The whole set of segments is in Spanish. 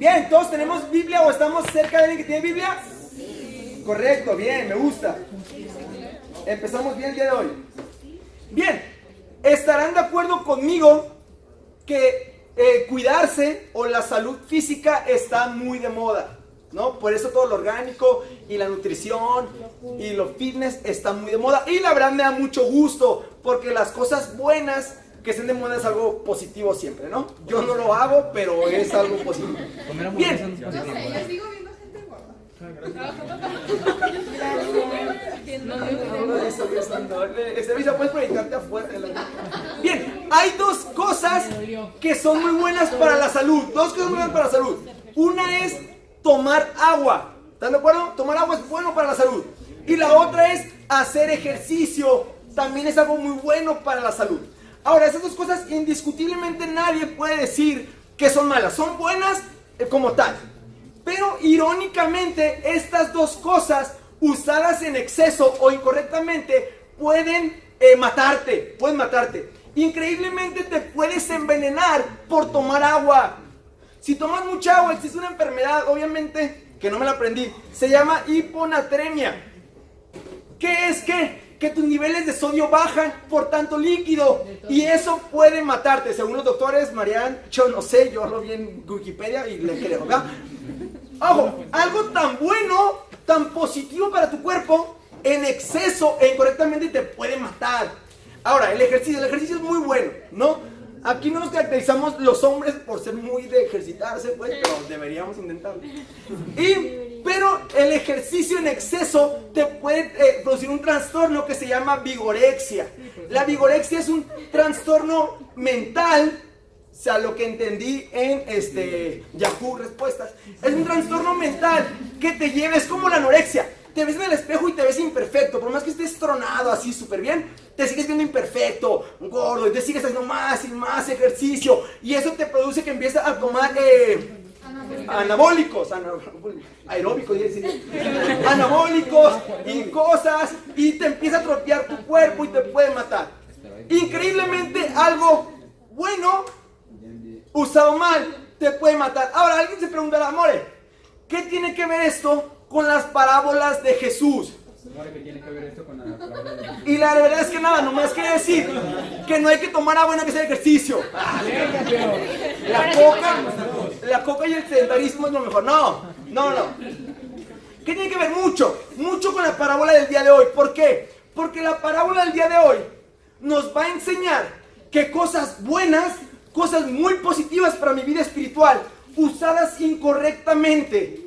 Bien, ¿todos tenemos Biblia o estamos cerca de alguien que tiene Biblia? Correcto, bien, me gusta. Empezamos bien el día de hoy. Bien, estarán de acuerdo conmigo que cuidarse o la salud física está muy de moda, ¿no? Por eso todo lo orgánico y la nutrición y lo fitness está muy de moda. Y la verdad me da mucho gusto porque las cosas buenas que estén de moda es algo positivo siempre, ¿no? Yo no lo hago, pero es algo positivo. Bien. Yo sigo viendo gente gorda. Visa, puedes proyectarte afuera. Bien, hay dos cosas que son muy buenas para la salud. Dos cosas muy buenas para la salud. Una es tomar agua. ¿Están de acuerdo? Tomar agua es bueno para la salud. Y la otra es hacer ejercicio. También es algo muy bueno para la salud. Ahora, esas dos cosas indiscutiblemente nadie puede decir que son malas. Son buenas como tal. Pero irónicamente, estas dos cosas usadas en exceso o incorrectamente pueden matarte. Pueden matarte. Increíblemente te puedes envenenar por tomar agua. Si tomas mucha agua, existe una enfermedad, obviamente, que no me la aprendí. Se llama hiponatremia. ¿Qué es qué? Que tus niveles de sodio bajan por tanto líquido y eso puede matarte, según los doctores. Marian, yo no sé, yo lo vi en Wikipedia y le creo, ¿verdad? Ojo, algo tan bueno, tan positivo para tu cuerpo, en exceso e incorrectamente te puede matar. Ahora, el ejercicio es muy bueno, ¿no? Aquí no nos caracterizamos los hombres por ser muy de ejercitarse, pues, pero deberíamos intentarlo. Pero el ejercicio en exceso te puede producir un trastorno que se llama vigorexia. La vigorexia es un trastorno mental, o sea, lo que entendí en Yahoo Respuestas. Es un trastorno mental que te lleva, es como la anorexia. Te ves en el espejo y te ves imperfecto. Por más que estés tronado así súper bien, te sigues viendo imperfecto, gordo, y te sigues haciendo más y más ejercicio. Y eso te produce que empiezas a tomar anabólicos, aeróbicos, anabólicos y cosas, y te empieza a atrofiar tu cuerpo y te puede matar. Increíblemente, algo bueno usado mal te puede matar. Ahora, alguien se preguntará, amore, ¿qué tiene que ver esto con las parábolas de Jesús? Y la verdad es que nada, nomás quiere decir que no hay que tomar agua y no hay que hacer ejercicio. La coca y el sedentarismo es lo mejor. No. ¿Qué tiene que ver? Mucho con la parábola del día de hoy. ¿Por qué? Porque la parábola del día de hoy nos va a enseñar que cosas buenas, cosas muy positivas para mi vida espiritual, usadas incorrectamente,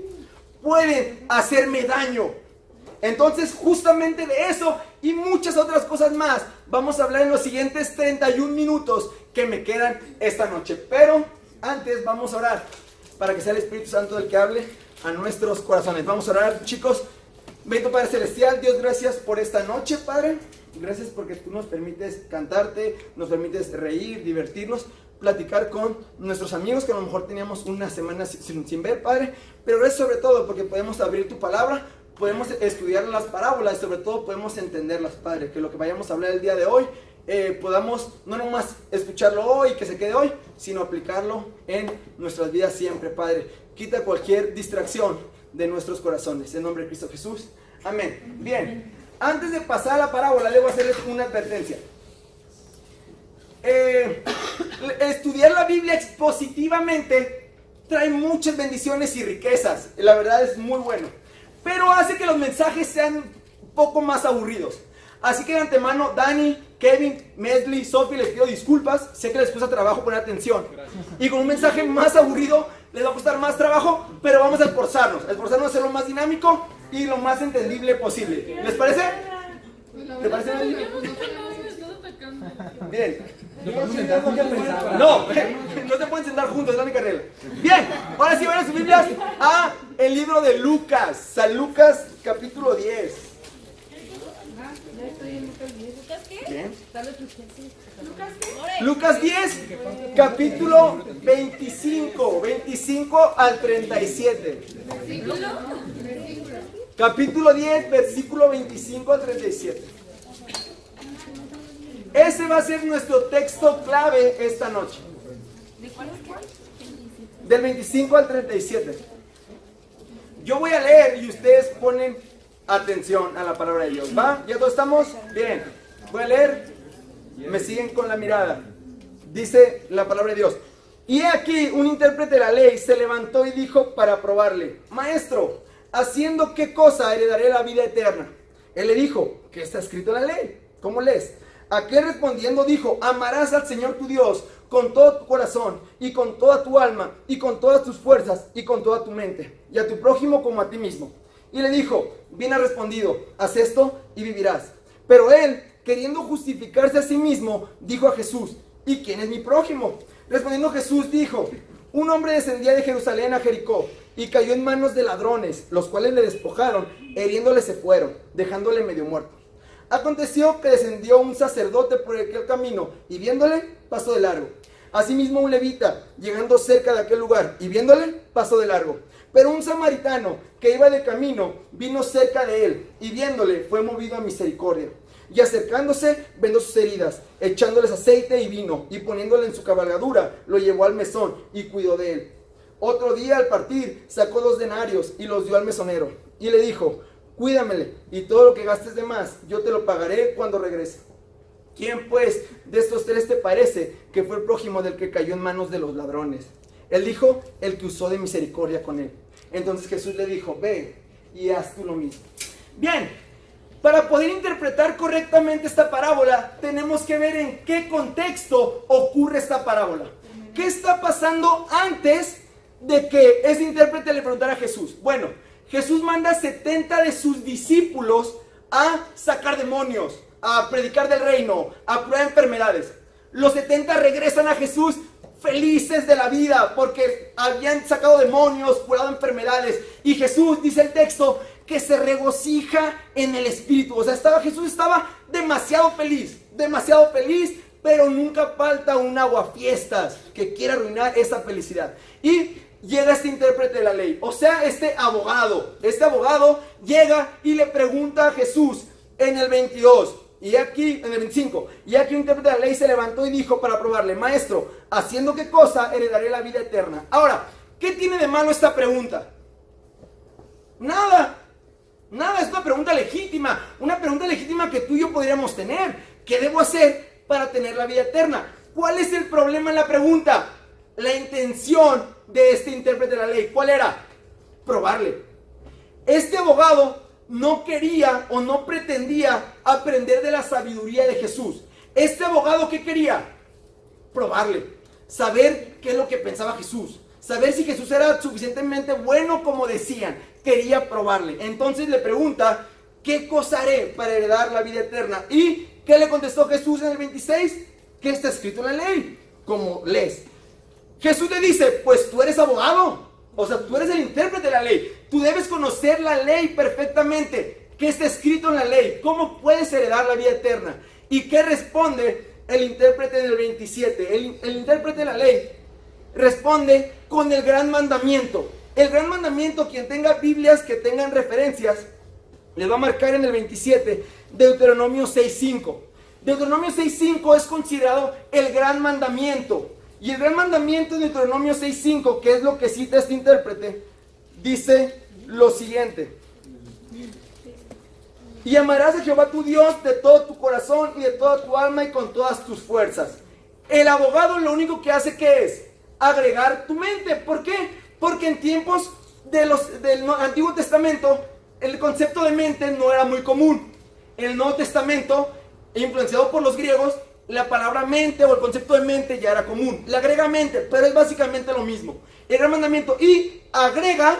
pueden hacerme daño. Entonces, justamente de eso y muchas otras cosas más vamos a hablar en los siguientes 31 minutos que me quedan esta noche. Pero antes vamos a orar para que sea el Espíritu Santo el que hable a nuestros corazones. Vamos a orar, chicos. Bendito Padre Celestial, Dios, gracias por esta noche, Padre. Gracias porque tú nos permites cantarte, nos permites reír, divertirnos, platicar con nuestros amigos que a lo mejor teníamos una semana sin ver, Padre. Pero gracias sobre todo porque podemos abrir tu palabra, podemos estudiar las parábolas y sobre todo podemos entenderlas, Padre. Que lo que vayamos a hablar el día de hoy podamos no nomás escucharlo hoy, que se quede hoy, sino aplicarlo en nuestras vidas siempre, Padre. Quita cualquier distracción de nuestros corazones, en nombre de Cristo Jesús, amén. Bien, antes de pasar a la parábola, debo hacerles una advertencia. Estudiar la Biblia expositivamente trae muchas bendiciones y riquezas, la verdad es muy bueno, pero hace que los mensajes sean un poco más aburridos. Así que de antemano, Dani, Kevin, Mesli, Sophie, les pido disculpas. Sé que les cuesta trabajo poner atención. Y con un mensaje más aburrido les va a costar más trabajo, pero vamos a esforzarnos a hacerlo más dinámico y lo más entendible posible. ¿Les parece? ¿Te parece? Bien. No, no se pueden sentar juntos, es la única regla. Bien, ahora sí van a sus Biblias a el libro de Lucas, San Lucas capítulo 10. Bien. Lucas 10, capítulo 25 al 37. Capítulo 10, versículo 25 al 37. Ese va a ser nuestro texto clave esta noche. del 25 al 37. Yo voy a leer y ustedes ponen atención a la palabra de Dios. ¿Va? ¿Ya todos estamos? Bien. Voy a leer. Me siguen con la mirada. Dice la palabra de Dios. Y he aquí, un intérprete de la ley se levantó y dijo para probarle: Maestro, ¿haciendo qué cosa heredaré la vida eterna? Él le dijo: ¿qué está escrito en la ley? ¿Cómo lees? Aquel respondiendo dijo: amarás al Señor tu Dios con todo tu corazón, y con toda tu alma, y con todas tus fuerzas, y con toda tu mente, y a tu prójimo como a ti mismo. Y le dijo: bien has respondido, haz esto y vivirás. Pero él, queriendo justificarse a sí mismo, dijo a Jesús: ¿y quién es mi prójimo? Respondiendo Jesús dijo: un hombre descendía de Jerusalén a Jericó, y cayó en manos de ladrones, los cuales le despojaron, heriéndole se fueron, dejándole medio muerto. Aconteció que descendió un sacerdote por aquel camino, y viéndole, pasó de largo. Asimismo un levita, llegando cerca de aquel lugar, y viéndole, pasó de largo. Pero un samaritano, que iba de camino, vino cerca de él, y viéndole, fue movido a misericordia. Y acercándose, vendó sus heridas, echándoles aceite y vino, y poniéndole en su cabalgadura, lo llevó al mesón, y cuidó de él. Otro día al partir, sacó 2 denarios, y los dio al mesonero, y le dijo: cuídamele, y todo lo que gastes de más, yo te lo pagaré cuando regrese. ¿Quién pues de estos 3 te parece que fue el prójimo del que cayó en manos de los ladrones? Él dijo: el que usó de misericordia con él. Entonces Jesús le dijo: ve y haz tú lo mismo. Bien, para poder interpretar correctamente esta parábola, tenemos que ver en qué contexto ocurre esta parábola. ¿Qué está pasando antes de que ese intérprete le preguntara a Jesús? Bueno, Jesús manda 70 de sus discípulos a sacar demonios, a predicar del reino, a curar enfermedades. Los 70 regresan a Jesús felices de la vida porque habían sacado demonios, curado enfermedades. Y Jesús, dice el texto, que se regocija en el Espíritu. O sea, Jesús estaba demasiado feliz, pero nunca falta un aguafiestas que quiera arruinar esa felicidad. Y llega este intérprete de la ley, o sea, este abogado llega y le pregunta a Jesús en el 22, y aquí, en el 25, y aquí un intérprete de la ley se levantó y dijo para probarle: Maestro, ¿haciendo qué cosa heredaré la vida eterna? Ahora, ¿qué tiene de malo esta pregunta? Nada, es una pregunta legítima que tú y yo podríamos tener. ¿Qué debo hacer para tener la vida eterna? ¿Cuál es el problema en la pregunta? La intención de este intérprete de la ley, ¿cuál era? Probarle. Este abogado no quería o no pretendía aprender de la sabiduría de Jesús. Este abogado, ¿qué quería? Probarle, saber qué es lo que pensaba Jesús, saber si Jesús era suficientemente bueno como decían. Quería probarle. Entonces le pregunta: ¿qué cosa haré para heredar la vida eterna? ¿Y qué le contestó Jesús en el 26? ¿Qué está escrito en la ley? Como lees. Jesús le dice: pues tú eres abogado, o sea, tú eres el intérprete de la ley, tú debes conocer la ley perfectamente. ¿Qué está escrito en la ley? ¿Cómo puedes heredar la vida eterna? ¿Y qué responde el intérprete del 27? El intérprete de la ley responde con el gran mandamiento. El gran mandamiento, quien tenga Biblias que tengan referencias, les va a marcar en el 27, Deuteronomio 6.5. Deuteronomio 6.5 es considerado el gran mandamiento. Y el gran mandamiento de Deuteronomio 6.5, que es lo que cita este intérprete, dice lo siguiente: y amarás a Jehová tu Dios de todo tu corazón y de toda tu alma y con todas tus fuerzas. El abogado lo único que hace, ¿qué es? Agregar tu mente. ¿Por qué? Porque en tiempos del Antiguo Testamento el concepto de mente no era muy común. En el Nuevo Testamento, influenciado por los griegos, la palabra mente o el concepto de mente ya era común. Le agrega mente, pero es básicamente lo mismo. El gran mandamiento, y agrega: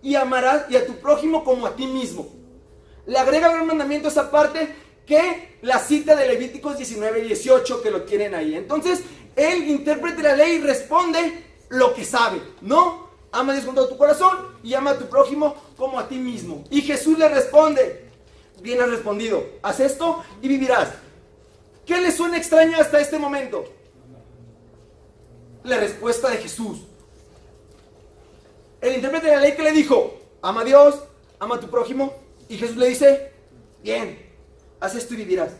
y amarás y a tu prójimo como a ti mismo. Le agrega el gran mandamiento esa parte que la cita de Levíticos 19:18, que lo tienen ahí. Entonces, el intérprete de la ley responde lo que sabe, ¿no? Ama a Dios con todo tu corazón y ama a tu prójimo como a ti mismo. Y Jesús le responde: bien has respondido, haz esto y vivirás. ¿Qué le suena extraño hasta este momento? La respuesta de Jesús. El intérprete de la ley, ¿qué le dijo? Ama a Dios, ama a tu prójimo. Y Jesús le dice: bien, haz esto y vivirás.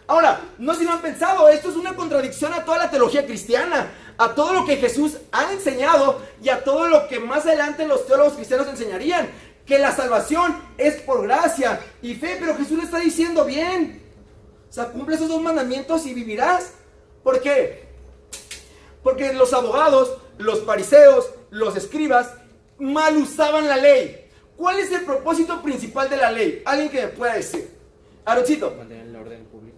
Ahora, no sé si lo han pensado, esto es una contradicción a toda la teología cristiana. a todo lo que Jesús ha enseñado y a todo lo que más adelante los teólogos cristianos enseñarían, que la salvación es por gracia y fe, pero Jesús le está diciendo bien, o sea, cumple esos 2 mandamientos y vivirás. ¿Por qué? Porque los abogados, los fariseos, los escribas mal usaban la ley. ¿Cuál es el propósito principal de la ley? ¿Alguien que me pueda decir? Aaroncito. Mantener el orden público.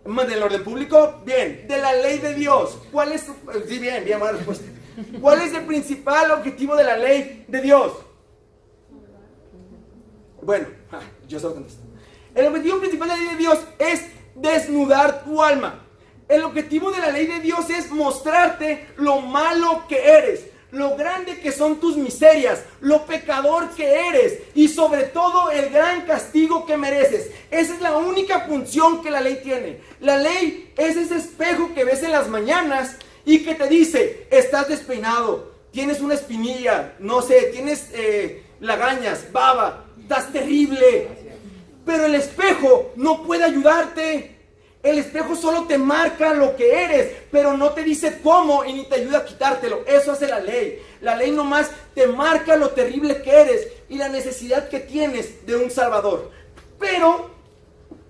¿Mantener el orden público? Bien. De la ley de Dios. ¿Cuál es? Sí, bien, buena respuesta. ¿Cuál es el principal objetivo de la ley de Dios? Bueno, yo sé dónde está. El objetivo principal de la ley de Dios es desnudar tu alma. El objetivo de la ley de Dios es mostrarte lo malo que eres, lo grande que son tus miserias, lo pecador que eres y sobre todo el gran castigo que mereces. Esa es la única función que la ley tiene. La ley es ese espejo que ves en las mañanas y que te dice, estás despeinado, tienes una espinilla, no sé, tienes lagañas, baba, estás terrible. Pero el espejo no puede ayudarte. El espejo solo te marca lo que eres, pero no te dice cómo y ni te ayuda a quitártelo. Eso hace la ley. La ley nomás te marca lo terrible que eres y la necesidad que tienes de un Salvador. Pero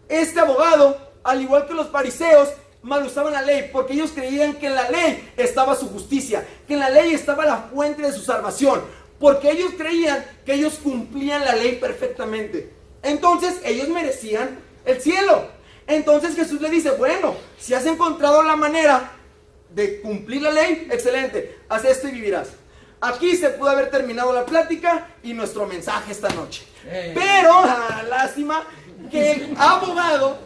este abogado, al igual que los fariseos, mal usaban la ley porque ellos creían que en la ley estaba su justicia, que en la ley estaba la fuente de su salvación, porque ellos creían que ellos cumplían la ley perfectamente. Entonces ellos merecían el cielo. Entonces Jesús le dice, bueno, si has encontrado la manera de cumplir la ley, excelente, haz esto y vivirás. Aquí se pudo haber terminado la plática y nuestro mensaje esta noche. Pero, lástima que el abogado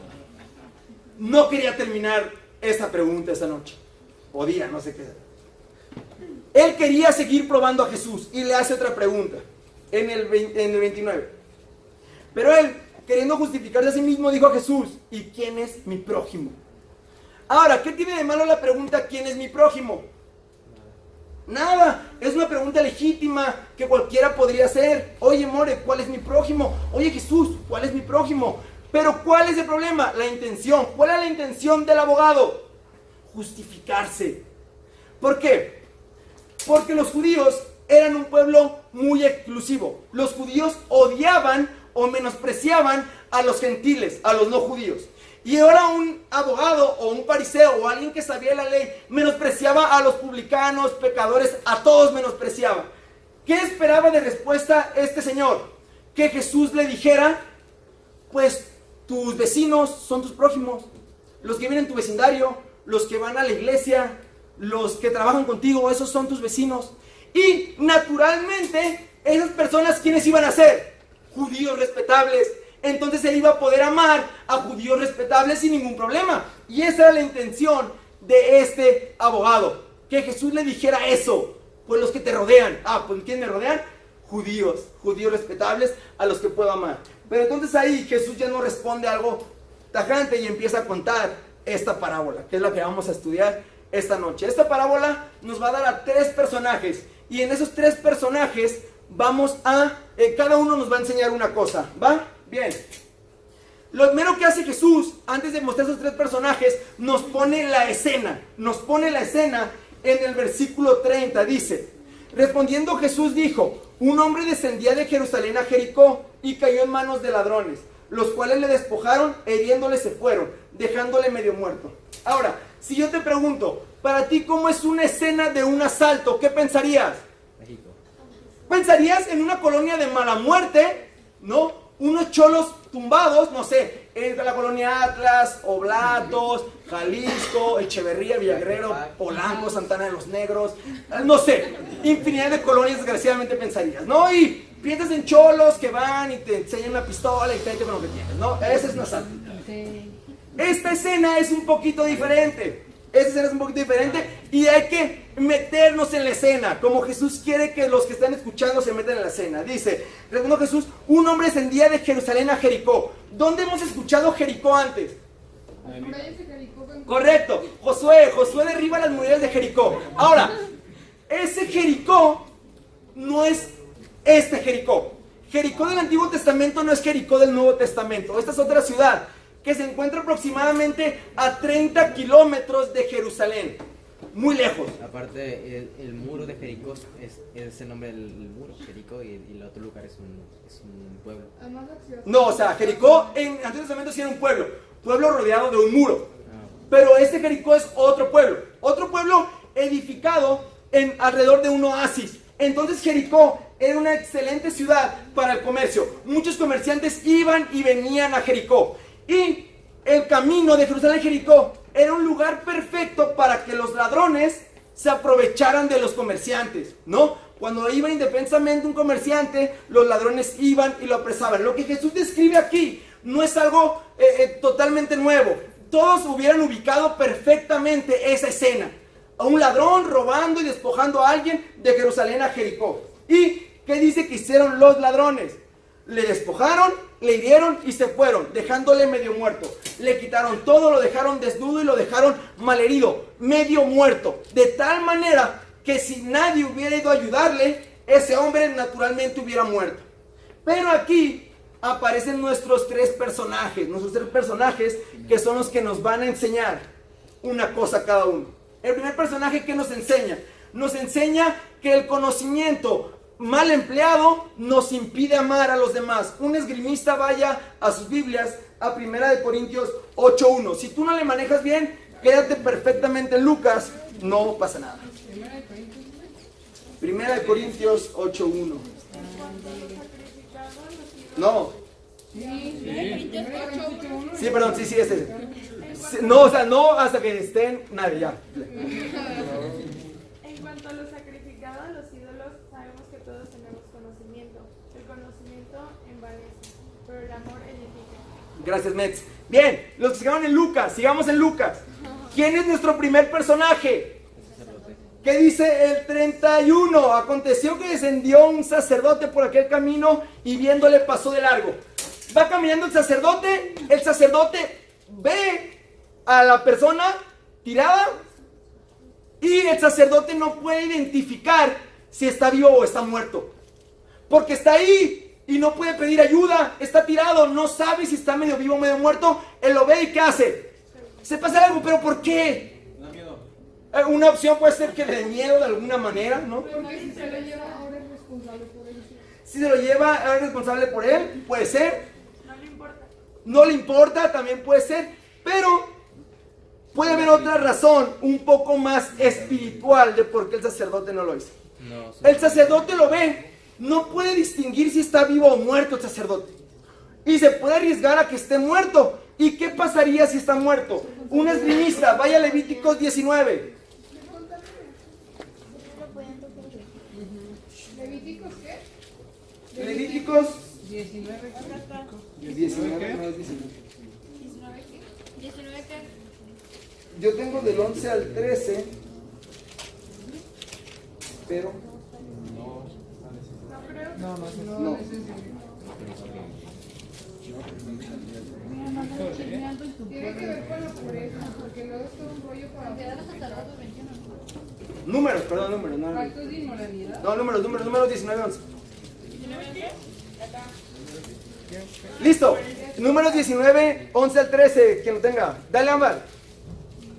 no quería terminar esa pregunta esa noche. Podía, no sé qué. Él quería seguir probando a Jesús y le hace otra pregunta en el 29. Pero él, queriendo justificarse a sí mismo, dijo a Jesús, ¿y quién es mi prójimo? Ahora, ¿qué tiene de malo la pregunta ¿quién es mi prójimo? Nada, es una pregunta legítima que cualquiera podría hacer. Oye, More, ¿cuál es mi prójimo? Oye, Jesús, ¿cuál es mi prójimo? Pero ¿cuál es el problema? La intención. ¿Cuál es la intención del abogado? Justificarse. ¿Por qué? Porque los judíos eran un pueblo muy exclusivo. Los judíos odiaban o menospreciaban a los gentiles, a los no judíos. Y ahora un abogado o un fariseo o alguien que sabía la ley menospreciaba a los publicanos, pecadores, a todos menospreciaba. ¿Qué esperaba de respuesta este señor? Que Jesús le dijera, pues tus vecinos son tus prójimos, los que viven en tu vecindario, los que van a la iglesia, los que trabajan contigo, esos son tus vecinos. Y naturalmente, esas personas, ¿quiénes iban a ser? Judíos respetables. Entonces él iba a poder amar a judíos respetables sin ningún problema. Y esa era la intención de este abogado, que Jesús le dijera eso. Pues los que te rodean, pues ¿quién me rodean? Judíos respetables a los que puedo amar. Pero entonces ahí Jesús ya no responde algo tajante y empieza a contar esta parábola, que es la que vamos a estudiar esta noche. Esta parábola nos va a dar a 3 personajes, y en esos 3 personajes vamos a, cada uno nos va a enseñar una cosa, ¿va? Bien. Lo primero que hace Jesús, antes de mostrar esos 3 personajes, nos pone la escena. Nos pone la escena en el versículo 30. Dice, respondiendo Jesús dijo, un hombre descendía de Jerusalén a Jericó y cayó en manos de ladrones, los cuales le despojaron e hiriéndole se fueron, dejándole medio muerto. Ahora, si yo te pregunto, para ti, ¿cómo es una escena de un asalto? ¿Qué pensarías? México. ¿Pensarías en una colonia de mala muerte? ¿No? Unos cholos tumbados, no sé, entre la colonia Atlas, Oblatos, Jalisco, Echeverría, Villaguerrero, Polanco, Santana de los Negros, no sé, infinidad de colonias desgraciadamente pensarías, ¿no? Y piensas en cholos que van y te enseñan una pistola y te con lo que tienes, ¿no? Ese es un asalto. Esta escena es un poquito diferente. Esta escena es un poquito diferente y hay que meternos en la escena, como Jesús quiere que los que están escuchando se metan en la escena. Dice, respondió Jesús, un hombre descendía de Jerusalén a Jericó. ¿Dónde hemos escuchado Jericó antes? Correcto, Josué derriba las murallas de Jericó. Ahora, ese Jericó no es este Jericó. Jericó del Antiguo Testamento no es Jericó del Nuevo Testamento. Esta es otra ciudad que se encuentra aproximadamente a 30 kilómetros de Jerusalén. muy lejos. Aparte, el muro de Jericó es el nombre del muro, Jericó, y el otro lugar es un pueblo. No, o sea, Jericó en Antiguo Testamento sí era un pueblo rodeado de un muro. Pero este Jericó es otro pueblo edificado alrededor de un oasis. Entonces Jericó era una excelente ciudad para el comercio. Muchos comerciantes iban y venían a Jericó. Y el camino de Jerusalén a Jericó era un lugar perfecto para que los ladrones se aprovecharan de los comerciantes, ¿no? Cuando iba indefensamente un comerciante, los ladrones iban y lo apresaban. Lo que Jesús describe aquí no es algo totalmente nuevo. Todos hubieran ubicado perfectamente esa escena. A un ladrón robando y despojando a alguien de Jerusalén a Jericó. ¿Y qué dice que hicieron los ladrones? Le despojaron, le hirieron y se fueron, dejándole medio muerto. Le quitaron todo, lo dejaron desnudo y lo dejaron malherido, medio muerto. De tal manera que si nadie hubiera ido a ayudarle, ese hombre naturalmente hubiera muerto. Pero aquí aparecen nuestros tres personajes que son los que nos van a enseñar una cosa cada uno. El primer personaje que nos enseña que el conocimiento mal empleado nos impide amar a los demás. Un esgrimista vaya a sus Biblias a 1 Corintios 8:1. Si tú no le manejas bien, quédate perfectamente en Lucas, no pasa nada. 1 Corintios 8:1. No. Sí, perdón, sí, ese. No, o sea, no hasta que estén nadie, ya. En cuanto a lo sacrificado a los ídolos, sabemos que todos tenemos conocimiento. El conocimiento envanece, pero el amor edifica. Gracias, Metz. Bien, los que se quedaron en Lucas, sigamos en Lucas. ¿Quién es nuestro primer personaje? ¿Qué dice el 31? Aconteció que descendió un sacerdote por aquel camino y viéndole pasó de largo. Va caminando el sacerdote ve a la persona tirada y el sacerdote no puede identificar si está vivo o está muerto. Porque está ahí y no puede pedir ayuda, está tirado, no sabe si está medio vivo o medio muerto. Él lo ve y ¿qué hace? Se pasa algo, pero ¿por qué? Da miedo. Una opción puede ser que le dé miedo de alguna manera, ¿no? Porque si se lo lleva, ahora es responsable por eso. Si se lo lleva, es responsable por él, puede ser. No le importa. No le importa, también puede ser. Pero puede haber otra razón un poco más espiritual de por qué el sacerdote no lo hizo. El sacerdote lo ve, no puede distinguir si está vivo o muerto el sacerdote. Y se puede arriesgar a que esté muerto. ¿Y qué pasaría si está muerto? Un esgrimista, vaya a Levíticos 19. ¿Levíticos qué? Levíticos 19. 19, no es 19. 19 qué? 19 qué? Yo tengo del 11 al 13, pero No creo. no. Tiene que ver con la pureza, porque luego es todo un rollo para Números, perdón, números. No, actos de inmoralidad. no, números 19, 11. Listo. Números 19, 11 al 13, quien lo tenga. Dale, Ámbar.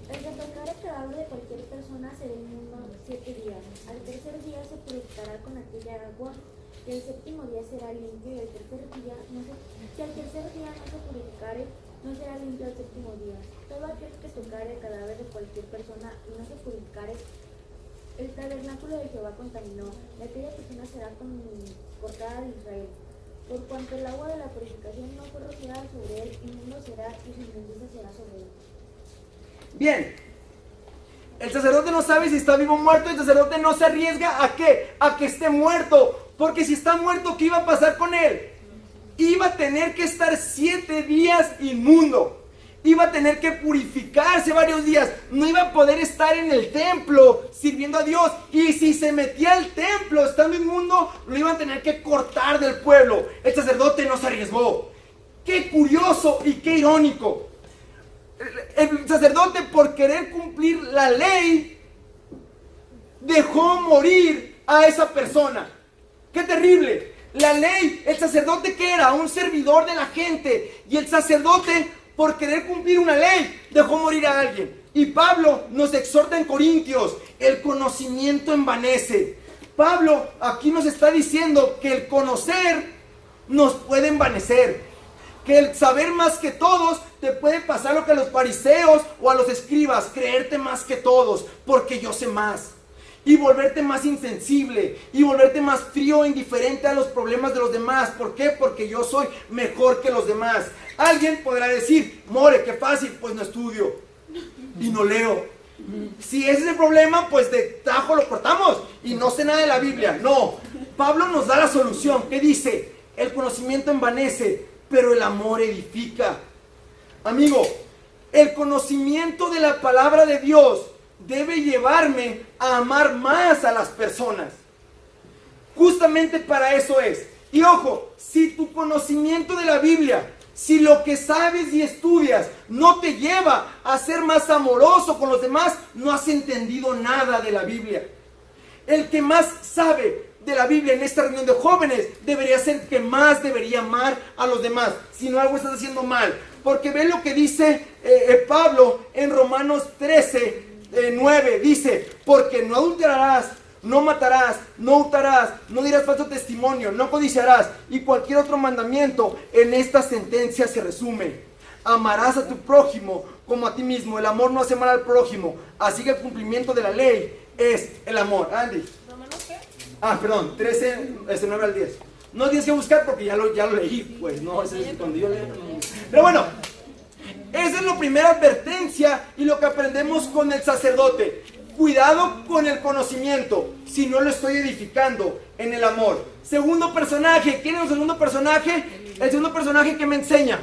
El retorcar el cadáver de cualquier persona será inmundo 7 días. Al tercer día se purificará con aquella agua, y el séptimo día será limpio, y al tercer día si al tercer día no se purificare, no será limpio al séptimo día. Todo aquel que tocare el cadáver de cualquier persona y no se purificare, el tabernáculo de Jehová contaminó, y aquella persona será cortada de Israel. Por cuanto el agua de la purificación no fue rociada sobre él, inmundo será, y su inmundicia será sobre él. Bien. El sacerdote no sabe si está vivo o muerto. El sacerdote no se arriesga ¿a qué? A que esté muerto. Porque si está muerto, ¿qué iba a pasar con él? Iba a tener que estar 7 días inmundo. Iba a tener que purificarse varios días. No iba a poder estar en el templo sirviendo a Dios. Y si se metía al templo estando inmundo, lo iban a tener que cortar del pueblo. El sacerdote no se arriesgó. Qué curioso y qué irónico. El sacerdote, por querer cumplir la ley, dejó morir a esa persona. ¡Qué terrible! La ley, el sacerdote que era un servidor de la gente, y el sacerdote, por querer cumplir una ley, dejó morir a alguien. Y Pablo nos exhorta en Corintios, el conocimiento envanece. Pablo aquí nos está diciendo que el conocer nos puede envanecer, que el saber más que todos te puede pasar lo que a los fariseos o a los escribas, creerte más que todos, porque yo sé más. Y volverte más insensible, y volverte más frío e indiferente a los problemas de los demás. ¿Por qué? Porque yo soy mejor que los demás. Alguien podrá decir, more, qué fácil, pues no estudio y no leo. Si ese es el problema, pues de tajo lo cortamos y no sé nada de la Biblia. No, Pablo nos da la solución. ¿Qué dice? El conocimiento envanece, pero el amor edifica. Amigo, el conocimiento de la palabra de Dios debe llevarme a amar más a las personas. Justamente para eso es. Y ojo, si tu conocimiento de la Biblia, si lo que sabes y estudias no te lleva a ser más amoroso con los demás, no has entendido nada de la Biblia. El que más sabe de la Biblia en esta reunión de jóvenes debería ser el que más debería amar a los demás. Si no, algo estás haciendo mal. Porque ve lo que dice Pablo en Romanos 13, 9. Dice, porque no adulterarás, no matarás, no hurtarás, no dirás falso testimonio, no codiciarás, y cualquier otro mandamiento en esta sentencia se resume. Amarás a tu prójimo como a ti mismo. El amor no hace mal al prójimo, así que el cumplimiento de la ley es el amor. Andy. ¿Romanos qué? Perdón, 13, 9 al 10. No tienes que buscar porque ya lo leí, pues no, ese es cuando yo leo. Pero bueno, esa es la primera advertencia y lo que aprendemos con el sacerdote. Cuidado con el conocimiento si no lo estoy edificando en el amor. Segundo personaje, ¿quién es el segundo personaje? El segundo personaje que me enseña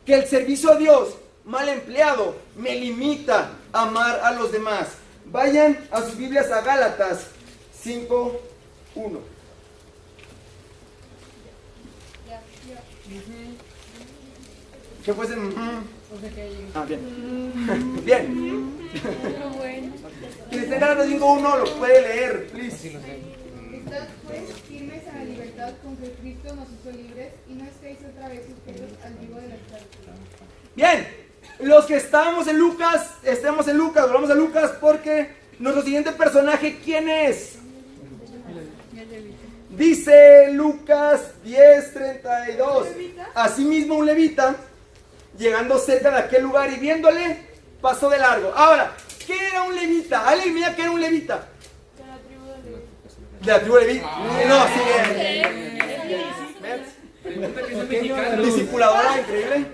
que el servicio a Dios mal empleado me limita a amar a los demás. Vayan a sus Biblias a Gálatas 5:1. ¿Qué fue ese? Bien. Bien. Quien esté en Gálatas 5:1 lo puede leer, please. Estad pues firmes a la libertad con que Cristo nos hizo libres y no estéis otra vez sujetos al yugo de la esclavitud. Bien, los que estamos en Lucas, volvamos a Lucas porque nuestro siguiente personaje, ¿quién es? Dice Lucas 10:32. Asimismo un levita, llegando cerca de aquel lugar y viéndole, pasó de largo. Ahora, ¿qué era un levita? ¿Alguien mira qué era un levita? De la tribu de Leví. De la tribu de Leví. No, sigue. Discipuladora, increíble.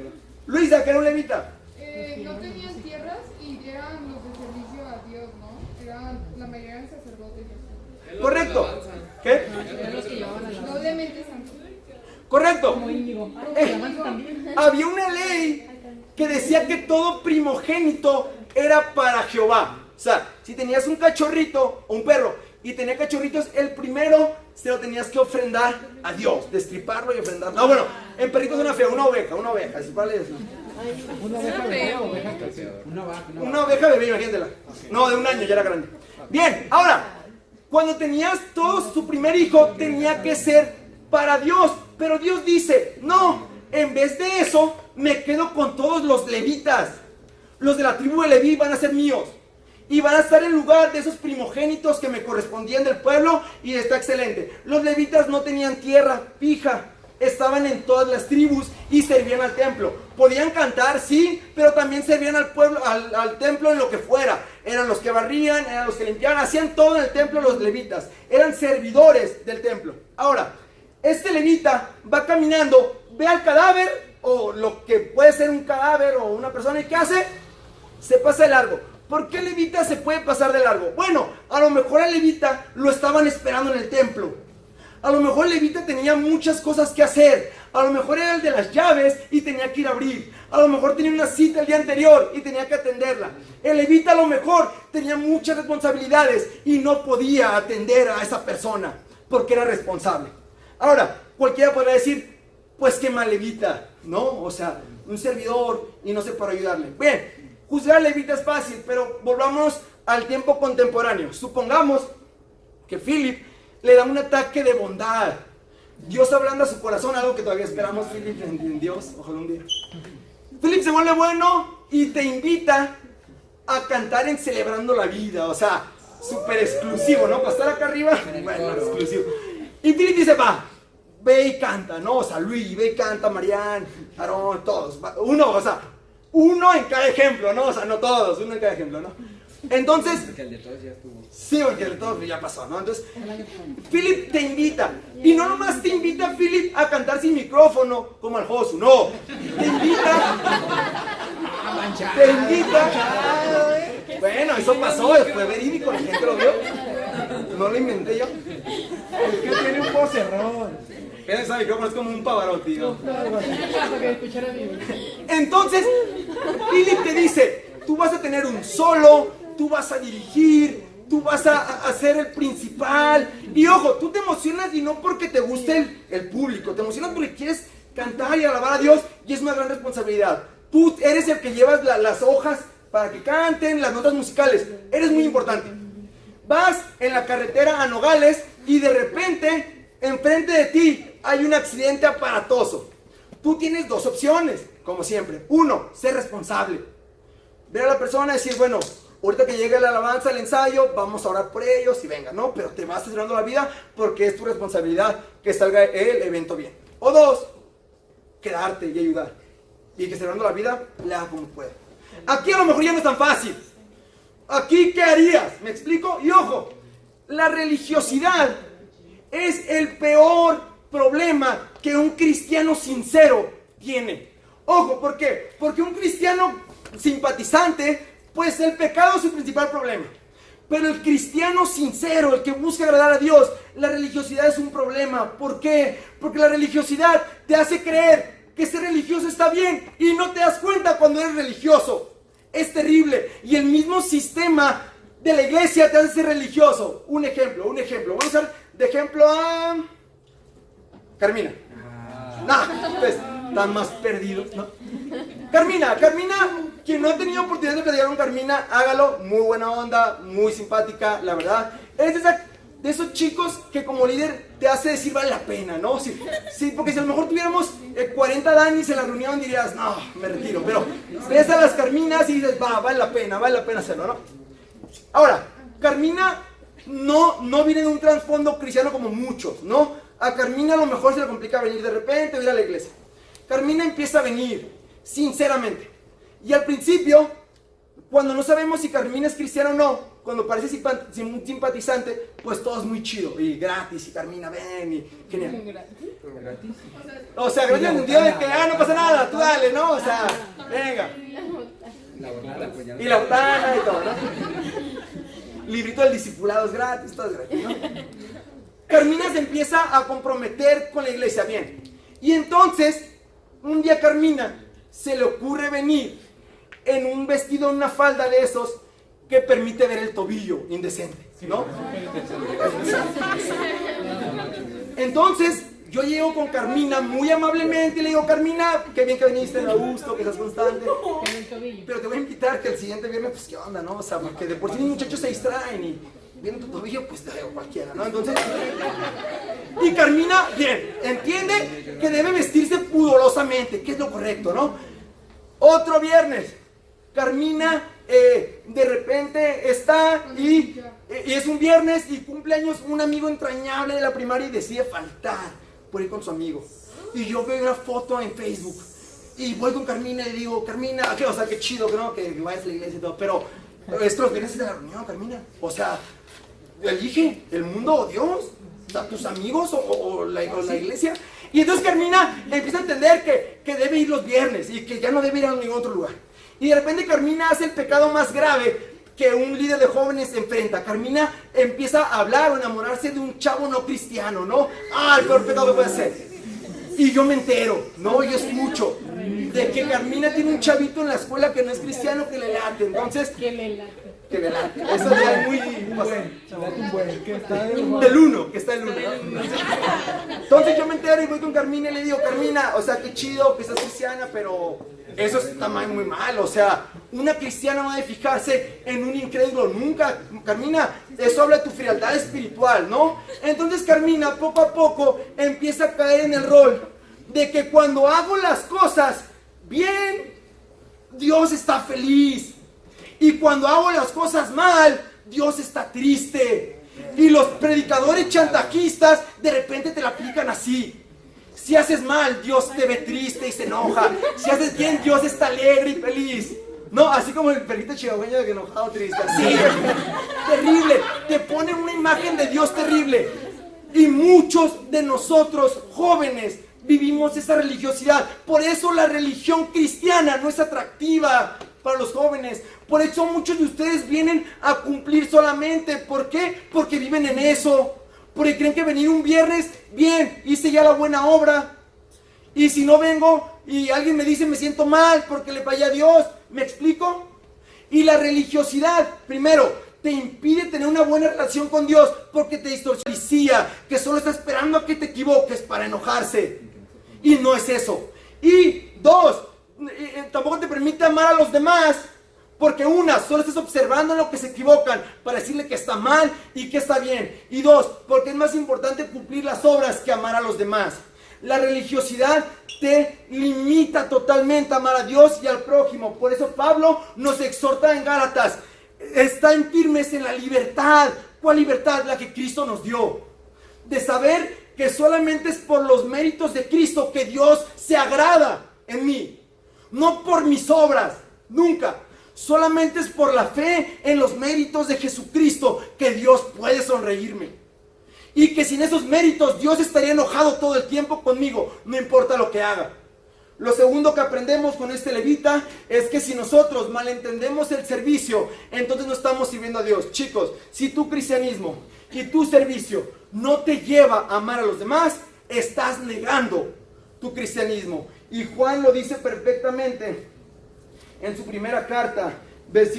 Luisa, ¿qué era un levita? No tenían tierras y eran los de servicio a Dios, ¿no? La mayoría eran sacerdotes. Correcto. ¿Qué? Doblemente santos. Correcto. Había una ley que decía que todo primogénito era para Jehová. O sea, si tenías un cachorrito o un perro y tenía cachorritos, el primero se lo tenías que ofrendar a Dios, destriparlo y ofrendarlo. No, bueno, en perritos una oveja, así para eso. Una oveja bebé, imagínatela. No, de 1 año, ya era grande. Bien, ahora, cuando tenías todo su primer hijo, tenía que ser para Dios. Pero Dios dice, no, en vez de eso, me quedo con todos los levitas. Los de la tribu de Leví van a ser míos. Y van a estar en lugar de esos primogénitos que me correspondían del pueblo. Y está excelente. Los levitas no tenían tierra fija. Estaban en todas las tribus y servían al templo. Podían cantar, sí, pero también servían al pueblo, al templo en lo que fuera. Eran los que barrían, eran los que limpiaban, hacían todo en el templo los levitas. Eran servidores del templo. Ahora, este levita va caminando, ve al cadáver, o lo que puede ser un cadáver o una persona, ¿y qué hace? Se pasa de largo. ¿Por qué el levita se puede pasar de largo? Bueno, a lo mejor al levita lo estaban esperando en el templo. A lo mejor el levita tenía muchas cosas que hacer. A lo mejor era el de las llaves y tenía que ir a abrir. A lo mejor tenía una cita el día anterior y tenía que atenderla. El levita a lo mejor tenía muchas responsabilidades y no podía atender a esa persona porque era responsable. Ahora, cualquiera podrá decir, pues qué mal levita, ¿no? O sea, un servidor y no sé para ayudarle. Bien, juzgar al levita es fácil, pero volvamos al tiempo contemporáneo. Supongamos que Philip le da un ataque de bondad. Dios ablanda su corazón, algo que todavía esperamos, Philip, en Dios, ojalá un día. Philip se vuelve bueno y te invita a cantar en Celebrando la Vida, o sea, súper exclusivo, ¿no? Para estar acá arriba, bueno, exclusivo. Y Philip dice, va, ve y canta, ¿no? O sea, Luis, ve y canta, Marianne, Aarón, todos. Uno, o sea, uno en cada ejemplo, ¿no? O sea, no todos, uno en cada ejemplo, ¿no? Entonces, Porque el de todos ya estuvo. sí, porque el de todos ya pasó, ¿no? Entonces, Philip te invita. Y no nomás te invita Philip a cantar sin micrófono, como al Josu, no. Te invita. Bueno, eso pasó, fue verídico, la gente lo vio. No lo inventé yo. Es que tiene un vocerrón. Pero ese micrófono es como un Pavarotti, ¿no? Para que escuchara bien. Entonces, Philip te dice, tú vas a tener un solo, tú vas a dirigir, tú vas a ser el principal. Y ojo, tú te emocionas y no porque te guste el público, te emocionas porque quieres cantar y alabar a Dios y es una gran responsabilidad. Tú eres el que llevas las hojas para que canten, las notas musicales, eres muy importante. Vas en la carretera a Nogales y de repente, enfrente de ti hay un accidente aparatoso. Tú tienes dos opciones, como siempre. Uno, ser responsable. Ver a la persona y decir, bueno, ahorita que llegue la alabanza, el ensayo, vamos a orar por ellos y venga, ¿no? Pero te vas celebrando la vida porque es tu responsabilidad que salga el evento bien. O dos, quedarte y ayudar. Y que celebrando la vida, le haga como pueda. Aquí a lo mejor ya no es tan fácil. Aquí, ¿qué harías? ¿Me explico? Y ojo, la religiosidad es el peor problema que un cristiano sincero tiene. Ojo, ¿por qué? Porque un cristiano simpatizante, pues el pecado es su principal problema. Pero el cristiano sincero, el que busca agradar a Dios, la religiosidad es un problema. ¿Por qué? Porque la religiosidad te hace creer que ser religioso está bien y no te das cuenta cuando eres religioso. Es terrible. Y el mismo sistema de la iglesia te hace ser religioso. Un ejemplo. Vamos a usar de ejemplo a Carmina. No, pues, están más perdidos, ¿no? Carmina, quien no ha tenido oportunidad de platicar con Carmina, hágalo. Muy buena onda, muy simpática, la verdad. Es de esos chicos que como líder te hace decir vale la pena, ¿no? Sí, porque si a lo mejor tuviéramos 40 Danis en la reunión dirías, no, me retiro. Pero ves a las Carminas y dices, vale la pena hacerlo, ¿no? Ahora, Carmina no viene de un trasfondo cristiano como muchos, ¿no? A Carmina a lo mejor se le complica venir de repente o ir a la iglesia. Carmina empieza a venir, sinceramente. Y al principio, cuando no sabemos si Carmina es cristiana o no, cuando parece simpatizante, pues todo es muy chido. Y gratis, y Carmina, ven, y genial. ¿Gratis? O sea, gratis en el sentido de que, no pasa nada, tú dale, ¿no? O sea, venga. La botana, pues ya no. Y la botana y todo, ¿no? Librito del discipulado es gratis, todo es gratis, ¿no? Carmina se empieza a comprometer con la iglesia, bien. Y entonces, un día Carmina se le ocurre venir en un vestido, en una falda de esos que permite ver el tobillo indecente, ¿no? Entonces, yo llego con Carmina muy amablemente y le digo, Carmina, qué bien que viniste, me gusto, que estás constante. Pero te voy a invitar que el siguiente viernes, pues, ¿qué onda, no? O sea, porque de por sí los muchachos se distraen y viene tu tobillo, pues te digo cualquiera, ¿no? Entonces, y Carmina, bien, entiende que debe vestirse pudorosamente, que es lo correcto, ¿no? Otro viernes, Carmina de repente está y es un viernes y cumpleaños un amigo entrañable de la primaria y decide faltar por ir con su amigo. Y yo veo una foto en Facebook y voy con Carmina y digo, Carmina, o sea, qué chido, ¿no? Que vayas a la iglesia y todo, pero esto los viernes es de la reunión, Carmina. O sea, elige el mundo o Dios, o sea, tus amigos o la iglesia. Y entonces Carmina empieza a entender que debe ir los viernes y que ya no debe ir a ningún otro lugar. Y de repente Carmina hace el pecado más grave que un líder de jóvenes enfrenta. Carmina empieza a hablar o enamorarse de un chavo no cristiano, ¿no? El peor pecado que puede hacer. Y yo me entero, ¿no? Yo escucho de que Carmina tiene un chavito en la escuela que no es cristiano que le late. Entonces, que le late. Eso ya es muy... Que está del uno, ¿no? Entonces yo me entero y voy con Carmina y le digo, Carmina, o sea, qué chido que seas cristiana, pero eso está muy mal. O sea, una cristiana no debe fijarse en un incrédulo nunca. Carmina, eso habla de tu frialdad espiritual, ¿no? Entonces Carmina poco a poco empieza a caer en el rol de que cuando hago las cosas bien, Dios está feliz. Y cuando hago las cosas mal, Dios está triste. Y los predicadores chantajistas de repente te la aplican así. Si haces mal, Dios te ve triste y se enoja. Si haces bien, Dios está alegre y feliz. No, así como el perrito chihuahueño de enojado triste. Así, terrible. Te pone una imagen de Dios terrible. Y muchos de nosotros, jóvenes, vivimos esa religiosidad. Por eso la religión cristiana no es atractiva para los jóvenes. Por eso muchos de ustedes vienen a cumplir solamente. ¿Por qué? Porque viven en eso. Porque creen que venir un viernes, bien, hice ya la buena obra. Y si no vengo y alguien me dice me siento mal porque le fallé a Dios, ¿me explico? Y la religiosidad, primero, te impide tener una buena relación con Dios porque te distorsiona, que solo está esperando a que te equivoques para enojarse. Y no es eso. Y dos, tampoco te permite amar a los demás. Porque una, solo estás observando lo que se equivocan para decirle que está mal y que está bien. Y dos, porque es más importante cumplir las obras que amar a los demás. La religiosidad te limita totalmente a amar a Dios y al prójimo. Por eso Pablo nos exhorta en Gálatas. Están firmes en la libertad. ¿Cuál libertad? La que Cristo nos dio. De saber que solamente es por los méritos de Cristo que Dios se agrada en mí. No por mis obras, nunca. Solamente es por la fe en los méritos de Jesucristo que Dios puede sonreírme. Y que sin esos méritos Dios estaría enojado todo el tiempo conmigo, no importa lo que haga. Lo segundo que aprendemos con este levita es que si nosotros malentendemos el servicio, entonces no estamos sirviendo a Dios. Chicos, si tu cristianismo y tu servicio no te lleva a amar a los demás, estás negando tu cristianismo. Y Juan lo dice perfectamente en su primera carta,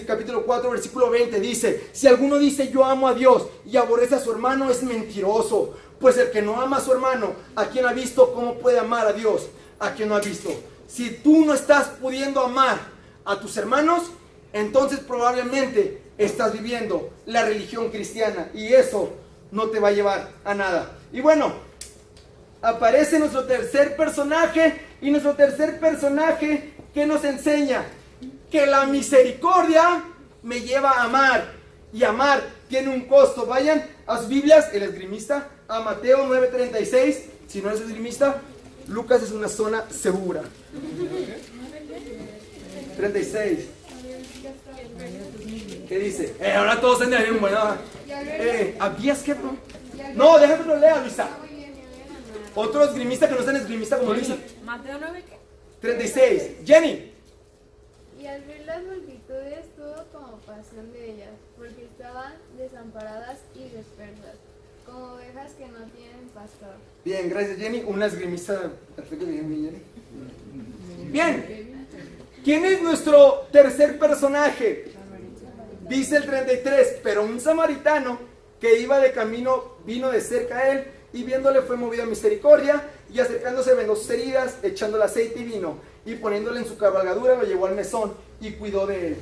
capítulo 4, versículo 20, dice: si alguno dice yo amo a Dios y aborrece a su hermano, es mentiroso. Pues el que no ama a su hermano, ¿a quien ha visto? ¿Cómo puede amar a Dios a quien no ha visto? Si tú no estás pudiendo amar a tus hermanos, entonces probablemente estás viviendo la religión cristiana y eso no te va a llevar a nada. Y bueno, aparece nuestro tercer personaje, y nuestro tercer personaje que nos enseña que la misericordia me lleva a amar, y amar tiene un costo. Vayan a sus Biblias, el esgrimista, a Mateo 9:36. Si no eres esgrimista, Lucas es una zona segura. 36. ¿Qué dice? Ahora todos están bien buena. ¿Habías que no? No, déjame que lo lea, Luisa. Otro esgrimista que no sea esgrimista como Luisa. Mateo 9, ¿qué? 36. Jenny. Y al ver las multitudes tuvo compasión de ellas, porque estaban desamparadas y dispersas, como ovejas que no tienen pastor. Bien, gracias Jenny. Una esgrimista perfecta. Bien, Jenny. Bien. ¿Quién es nuestro tercer personaje? Dice el 33, pero un samaritano que iba de camino vino de cerca a él, y viéndole fue movido a misericordia, y acercándose vendó sus heridas, echándole aceite y vino, y poniéndole en su cabalgadura lo llevó al mesón y cuidó de él.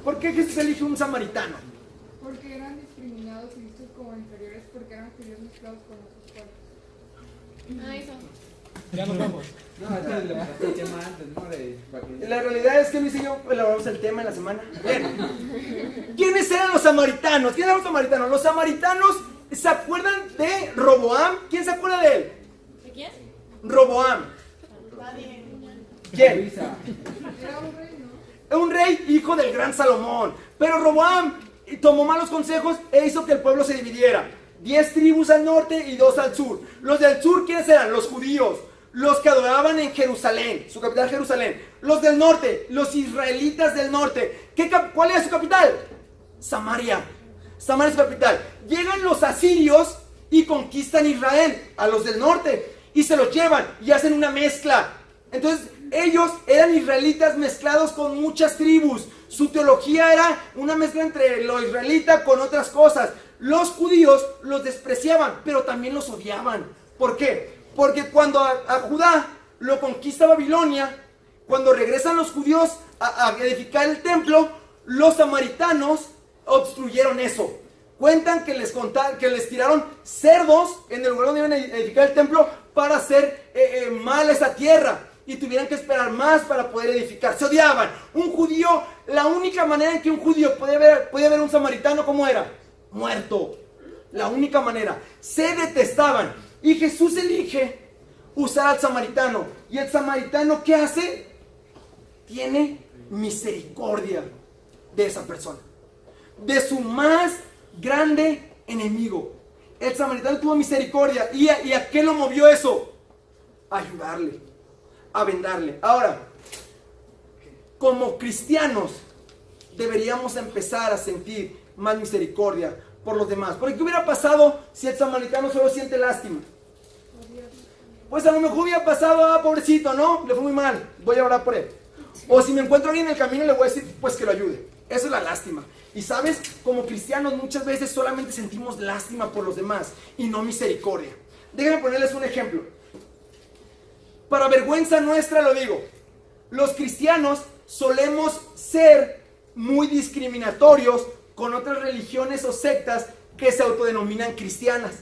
¿Por qué Jesús elige un samaritano? Porque eran discriminados y vistos como inferiores porque eran judíos mezclados con otros pueblos. Ah, eso. Ya nos vamos. No, es que le pasaste el tema antes, ¿no? La realidad es que Luis y yo elaboramos el tema en la semana. Bien. ¿Quiénes eran los samaritanos? ¿Quiénes eran los samaritanos? Los samaritanos, ¿se acuerdan de Roboam? ¿Quién se acuerda de él? ¿De quién? Roboam. ¿Quién? Era un rey, ¿no? Un rey hijo del gran Salomón. Pero Roboam tomó malos consejos e hizo que el pueblo se dividiera. 10 tribus al norte y 2 al sur. Los del sur, ¿quiénes eran? Los judíos, los que adoraban en Jerusalén, su capital Jerusalén. Los del norte, los israelitas del norte. ¿Cuál era su capital? Samaria. Samaria es su capital. Llegan los asirios y conquistan Israel, a los del norte, y se los llevan y hacen una mezcla. Entonces ellos eran israelitas mezclados con muchas tribus. Su teología era una mezcla entre lo israelita con otras cosas. Los judíos los despreciaban, pero también los odiaban. ¿Por qué? Porque cuando a Judá lo conquista Babilonia, cuando regresan los judíos a edificar el templo, los samaritanos obstruyeron eso. Cuentan que les tiraron cerdos en el lugar donde iban a edificar el templo para hacer mal esa tierra. y tuvieran que esperar más para poder edificar. Se odiaban. Un judío, la única manera en que un judío podía ver a un samaritano, ¿cómo era? Muerto. La única manera. Se detestaban. Y Jesús elige usar al samaritano. ¿Y el samaritano qué hace? Tiene misericordia de esa persona, de su más grande enemigo. El samaritano tuvo misericordia. ¿Y a qué lo movió eso? A ayudarle, a vendarle. Ahora, como cristianos deberíamos empezar a sentir más misericordia por los demás. Porque ¿qué hubiera pasado si el samaritano solo siente lástima? Pues a lo mejor hubiera pasado, pobrecito, ¿no? Le fue muy mal, voy a orar por él. O si me encuentro a alguien en el camino, le voy a decir, pues que lo ayude. Eso es la lástima. Y sabes, como cristianos muchas veces solamente sentimos lástima por los demás y no misericordia. Déjenme ponerles un ejemplo. Para vergüenza nuestra lo digo. Los cristianos solemos ser muy discriminatorios con otras religiones o sectas que se autodenominan cristianas.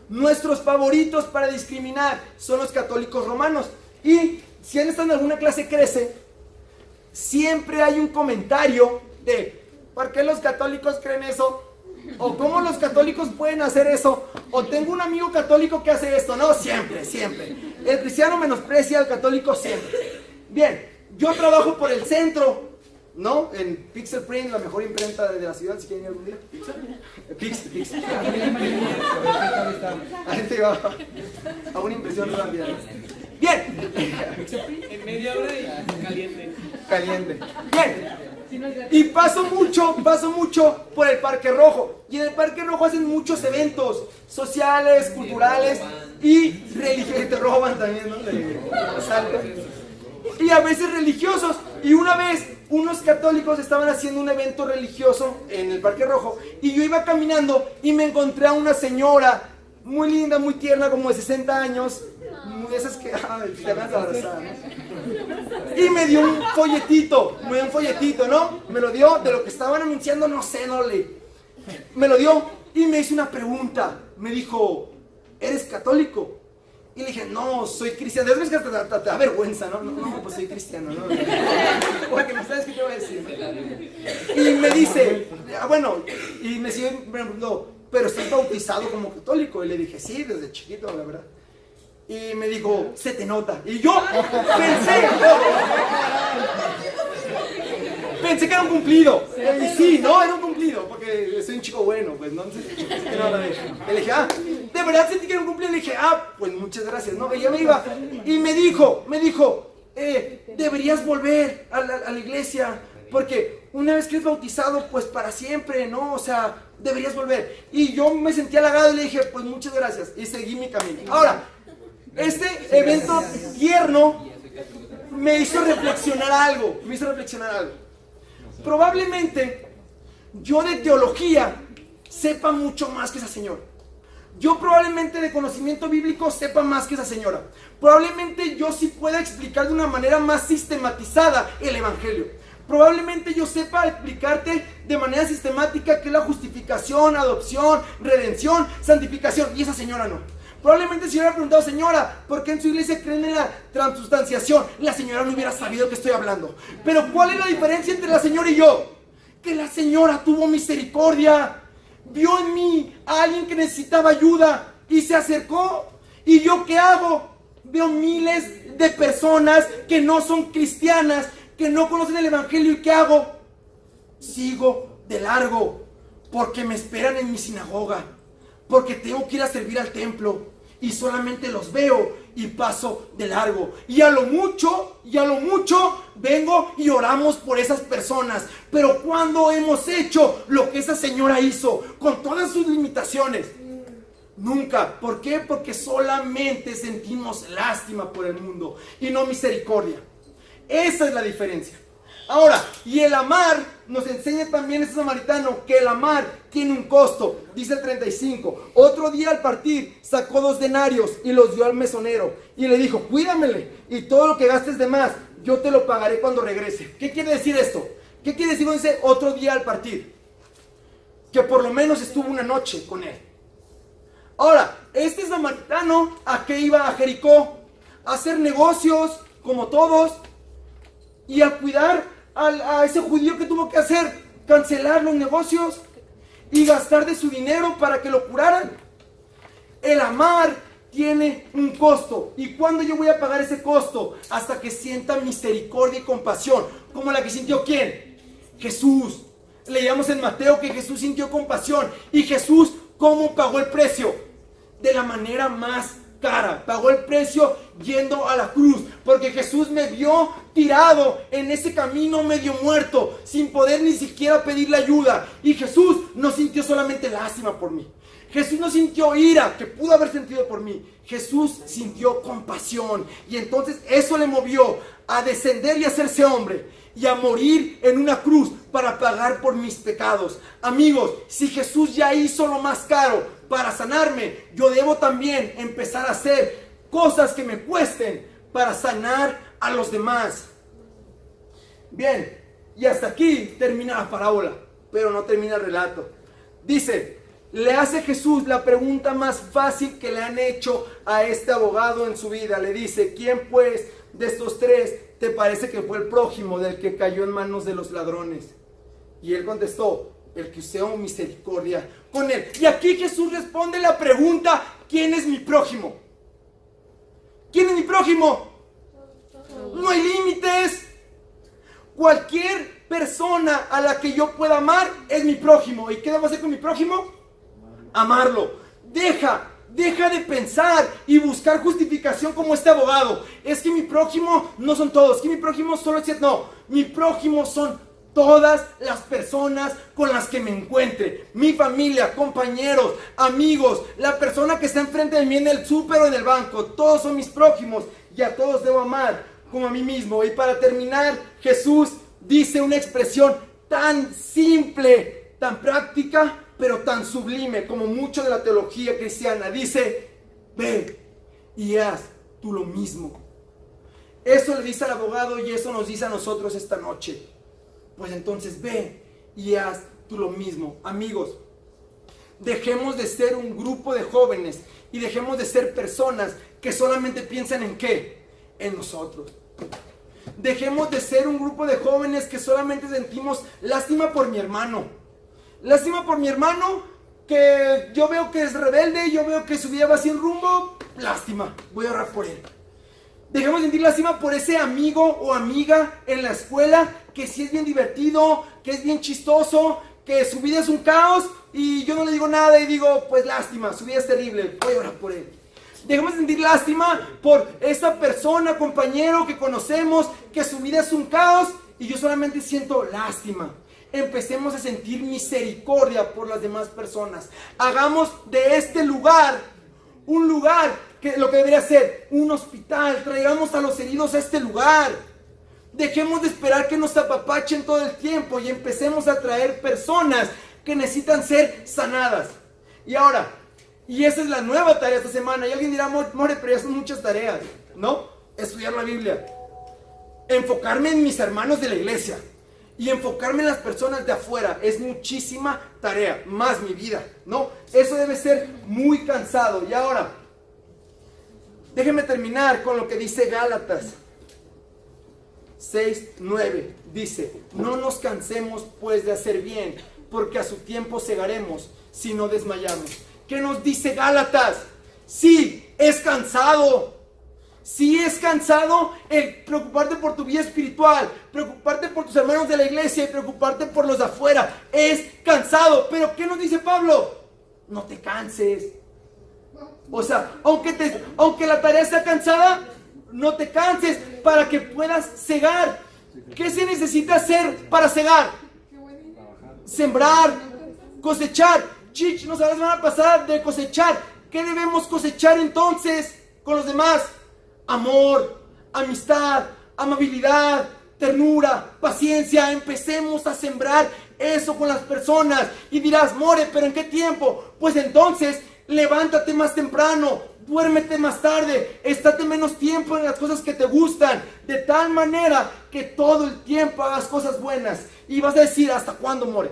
Nuestros favoritos para discriminar son los católicos romanos. Y si han estado en alguna clase Crece, siempre hay un comentario de ¿por qué los católicos creen eso? O ¿cómo los católicos pueden hacer eso? O tengo un amigo católico que hace esto. No, siempre. El cristiano menosprecia al católico siempre. Bien, yo trabajo por el centro, ¿no? En Pixel Print, la mejor imprenta de la ciudad, si quieren ir algún día. Pixel. Ahí te va a una impresión rápida. Bien. En media hora y Caliente. Bien. Y paso mucho por el Parque Rojo. Y en el Parque Rojo hacen muchos eventos sociales, culturales y religiosos. Te roban también, ¿no? Y a veces religiosos. Y una vez unos católicos estaban haciendo un evento religioso en el Parque Rojo. Y yo iba caminando y me encontré a una señora muy linda, muy tierna, como de 60 años. De esas que te van a abrazar, ¿no? Y me dio un folletito, ¿no? Me lo dio de lo que estaban anunciando, no sé, me lo dio y me hizo una pregunta. Me dijo, ¿eres católico? Y le dije, no, soy cristiano. De veces que te da vergüenza, ¿no? No, pues soy cristiano, ¿no? Porque no sabes qué te voy a decir. Y me dice, bueno, y me preguntó, ¿pero estás bautizado como católico? Y le dije, sí, desde chiquito, la verdad. Y me dijo, se te nota. Y yo pensé que era un cumplido. Y sí, no, era un cumplido, porque soy un chico bueno, pues no sé. Y le dije, de verdad sentí que era un cumplido. Le dije, pues muchas gracias, ¿no? Y ya me iba. Y me dijo, deberías volver a la iglesia, porque una vez que eres bautizado, pues para siempre, ¿no? O sea, deberías volver. Y yo me sentí halagado y le dije, pues muchas gracias. Y seguí mi camino. Ahora, este evento tierno me hizo reflexionar algo. Probablemente yo de teología sepa mucho más que esa señora. Yo probablemente de conocimiento bíblico sepa más que esa señora. Probablemente yo sí pueda explicar de una manera más sistematizada el evangelio. Probablemente yo sepa explicarte de manera sistemática qué es la justificación, adopción, redención, santificación. Y esa señora no. Probablemente si hubiera preguntado, señora, ¿por qué en su iglesia creen en la transustanciación? La señora no hubiera sabido que estoy hablando. Pero ¿cuál es la diferencia entre la señora y yo? Que la señora tuvo misericordia. Vio en mí a alguien que necesitaba ayuda y se acercó. ¿Y yo qué hago? Veo miles de personas que no son cristianas, que no conocen el evangelio. ¿Y qué hago? Sigo de largo, porque me esperan en mi sinagoga, porque tengo que ir a servir al templo, y solamente los veo y paso de largo. Y a lo mucho vengo y oramos por esas personas. Pero ¿cuándo hemos hecho lo que esa señora hizo, con todas sus limitaciones? Nunca. ¿Por qué? Porque solamente sentimos lástima por el mundo y no misericordia. Esa es la diferencia. Ahora, y el amar, nos enseña también este samaritano que el amar tiene un costo. Dice el 35, otro día al partir sacó 2 denarios y los dio al mesonero y le dijo, cuídamele y todo lo que gastes de más yo te lo pagaré cuando regrese. ¿Qué quiere decir esto? ¿Qué quiere decir cuando dice otro día al partir? Que por lo menos estuvo una noche con él. Ahora, este samaritano, ¿a qué iba? A Jericó, a hacer negocios como todos, y al cuidar a ese judío que tuvo que hacer, cancelar los negocios y gastar de su dinero para que lo curaran. El amar tiene un costo. ¿Y cuándo yo voy a pagar ese costo? Hasta que sienta misericordia y compasión. ¿Como la que sintió quién? Jesús. Leíamos en Mateo que Jesús sintió compasión. ¿Y Jesús cómo pagó el precio? De la manera más cara. Pagó el precio yendo a la cruz. Porque Jesús me vio tirado en ese camino medio muerto, sin poder ni siquiera pedirle ayuda. Y Jesús no sintió solamente lástima por mí. Jesús no sintió ira, que pudo haber sentido por mí. Jesús sintió compasión. Y entonces eso le movió a descender y a hacerse hombre. Y a morir en una cruz para pagar por mis pecados. Amigos, si Jesús ya hizo lo más caro para sanarme, yo debo también empezar a hacer cosas que me cuesten para sanar a los demás. Bien, y hasta aquí termina la parábola, pero no termina el relato. Dice, le hace Jesús la pregunta más fácil que le han hecho a este abogado en su vida. Le dice, ¿quién pues de estos tres te parece que fue el prójimo del que cayó en manos de los ladrones? Y él contestó, el que usó misericordia con él. Y aquí Jesús responde la pregunta, ¿quién es mi prójimo? ¿Quién es mi prójimo? No hay límites. Cualquier persona a la que yo pueda amar es mi prójimo. ¿Y qué debo hacer con mi prójimo? Amarlo. Deja de pensar y buscar justificación como este abogado. Es que mi prójimo no son todos. Que mi prójimo solo es... No, mi prójimo son todas las personas con las que me encuentre. Mi familia, compañeros, amigos, la persona que está enfrente de mí en el súper o en el banco. Todos son mis prójimos y a todos debo amar como a mí mismo. Y para terminar, Jesús dice una expresión tan simple, tan práctica, pero tan sublime como mucho de la teología cristiana. Dice, ve y haz tú lo mismo. Eso le dice al abogado y eso nos dice a nosotros esta noche. Pues entonces ve y haz tú lo mismo. Amigos, dejemos de ser un grupo de jóvenes y dejemos de ser personas que solamente piensan en ¿qué? En nosotros. Dejemos de ser un grupo de jóvenes que solamente sentimos lástima por mi hermano. Lástima por mi hermano, que yo veo que es rebelde, yo veo que su vida va sin rumbo. Lástima, voy a orar por él. Dejemos de sentir lástima por ese amigo o amiga en la escuela que sí es bien divertido, que es bien chistoso, que su vida es un caos y yo no le digo nada y digo, pues lástima, su vida es terrible, voy a orar por él. Dejemos de sentir lástima por esa persona, compañero que conocemos, que su vida es un caos y yo solamente siento lástima. Empecemos a sentir misericordia por las demás personas. Hagamos de este lugar un lugar que lo que debería ser un hospital. Traigamos a los heridos a este lugar. Dejemos de esperar que nos apapachen todo el tiempo y empecemos a traer personas que necesitan ser sanadas. Y ahora, y esa es la nueva tarea esta semana. Y alguien dirá, More, pero ya son muchas tareas. No, estudiar la Biblia, enfocarme en mis hermanos de la iglesia y enfocarme en las personas de afuera. Es muchísima tarea, más mi vida, ¿no? Eso debe ser muy cansado. Y ahora, déjenme terminar con lo que dice Gálatas 6:9. Dice, no nos cansemos pues de hacer bien, porque a su tiempo segaremos si no desmayamos. ¿Qué nos dice Gálatas? Sí, es cansado. Sí es cansado el preocuparte por tu vida espiritual, preocuparte por tus hermanos de la iglesia y preocuparte por los de afuera. Es cansado. Pero ¿qué nos dice Pablo? No te canses. O sea, aunque la tarea sea cansada, no te canses para que puedas cegar. ¿Qué se necesita hacer para cegar? Sembrar, cosechar. Chich, nos habló la semana pasada de cosechar. ¿Qué debemos cosechar entonces con los demás? Amor, amistad, amabilidad, ternura, paciencia. Empecemos a sembrar eso con las personas. Y dirás, More, ¿pero en qué tiempo? Pues entonces, levántate más temprano, duérmete más tarde, estate menos tiempo en las cosas que te gustan, de tal manera que todo el tiempo hagas cosas buenas. Y vas a decir, ¿hasta cuándo, More?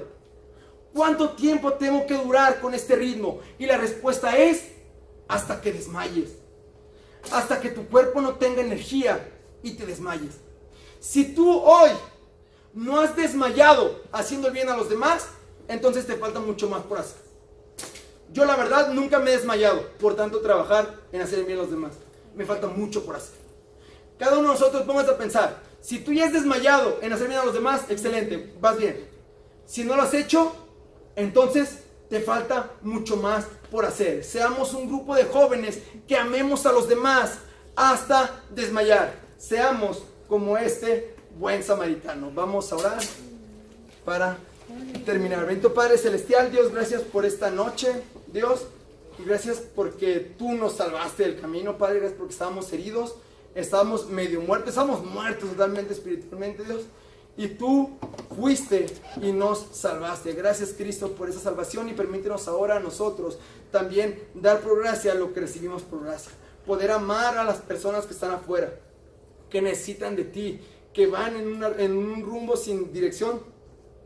¿Cuánto tiempo tengo que durar con este ritmo? Y la respuesta es, hasta que desmayes. Hasta que tu cuerpo no tenga energía y te desmayes. Si tú hoy no has desmayado haciendo el bien a los demás, entonces te falta mucho más por hacer. Yo la verdad nunca me he desmayado por tanto trabajar en hacer el bien a los demás. Me falta mucho por hacer. Cada uno de nosotros póngase a pensar, si tú ya has desmayado en hacer bien a los demás, excelente, vas bien. Si no lo has hecho, entonces te falta mucho más por hacer. Seamos un grupo de jóvenes que amemos a los demás hasta desmayar. Seamos como este buen samaritano. Vamos a orar para terminar. Bendito Padre Celestial, Dios, gracias por esta noche, Dios, y gracias porque tú nos salvaste del camino, Padre. Gracias porque estábamos heridos, estábamos medio muertos, estábamos muertos totalmente espiritualmente, Dios, y tú fuiste y nos salvaste. Gracias, Cristo, por esa salvación, y permítenos ahora a nosotros también dar por gracia lo que recibimos por gracia, poder amar a las personas que están afuera, que necesitan de ti, que van en un rumbo sin dirección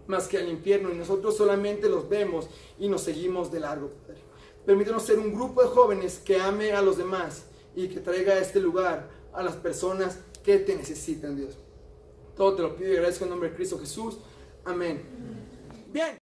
más que al infierno, y nosotros solamente los vemos y nos seguimos de largo, Padre. Permítanos ser un grupo de jóvenes que ame a los demás y que traiga a este lugar a las personas que te necesitan, Dios. Todo te lo pido y agradezco en nombre de Cristo Jesús. Amén. Bien.